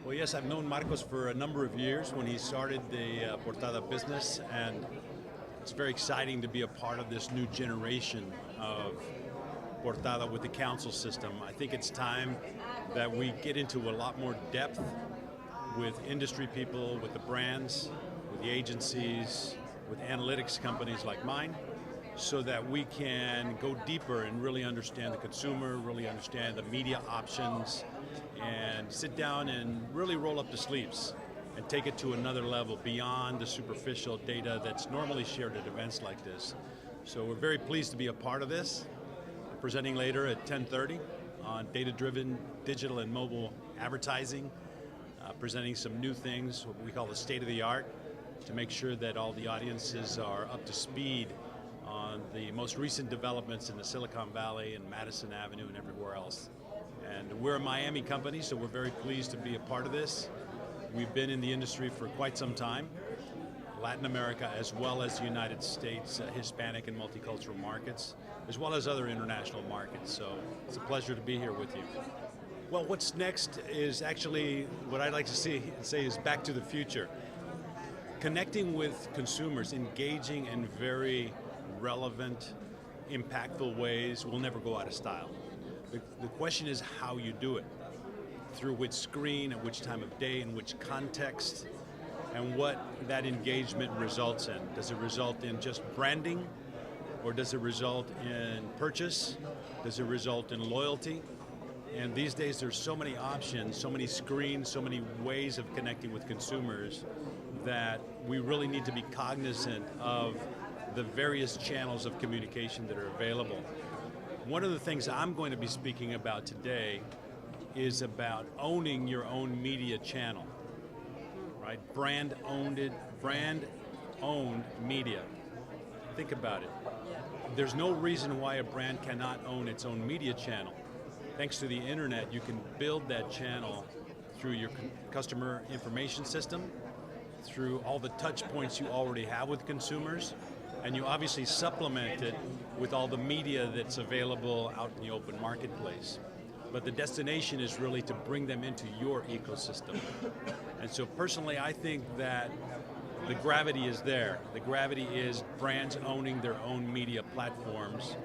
Well, yes, I've known Marcos for a number of years when he started the Portada business, and it's very exciting to be a part of this new generation of Portada with the council system. I think it's time that we get into a lot more depth with industry people, with the brands, with the agencies, with analytics companies like mine, so that we can go deeper and really understand the consumer, really understand the media options, and sit down and really roll up the sleeves and take it to another level beyond the superficial data that's normally shared at events like this. So we're very pleased to be a part of this. I'm presenting later at 10:30 on data-driven digital and mobile advertising, presenting some new things, what we call the state of the art, to make sure that all the audiences are up to speed on the most recent developments in the Silicon Valley and Madison Avenue and everywhere else. And we're a Miami company, so we're very pleased to be a part of this. We've been in the industry for quite some time, Latin America as well as the United States, Hispanic and multicultural markets, as well as other international markets. So it's a pleasure to be here with you. Well, what's next is actually what I'd like to say is back to the future. Connecting with consumers, engaging in very relevant, impactful ways will never go out of style. The question is how you do it, through which screen, at which time of day, in which context, and what that engagement results in. Does it result in just branding, or does it result in purchase? Does it result in loyalty? And these days there's so many options, so many screens, so many ways of connecting with consumers that we really need to be cognizant of the various channels of communication that are available. One of the things I'm going to be speaking about today is about owning your own media channel, right? Brand-owned media. Think about it. There's no reason why a brand cannot own its own media channel. Thanks to the internet, you can build that channel through your customer information system, through all the touch points you already have with consumers, and you obviously supplement it with all the media that's available out in the open marketplace. But the destination is really to bring them into your ecosystem. And so personally, I think that the gravity is there. The gravity is brands owning their own media platforms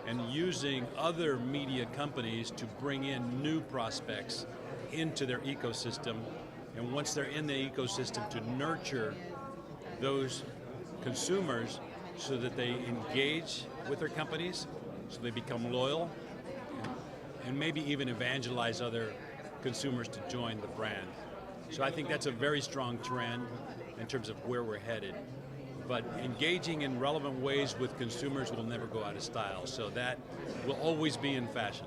and using other media companies to bring in new prospects into their ecosystem. And once they're in the ecosystem, to nurture those consumers so that they engage with their companies, so they become loyal, and maybe even evangelize other consumers to join the brand. So I think that's a very strong trend in terms of where we're headed. But engaging in relevant ways with consumers will never go out of style, so that will always be in fashion.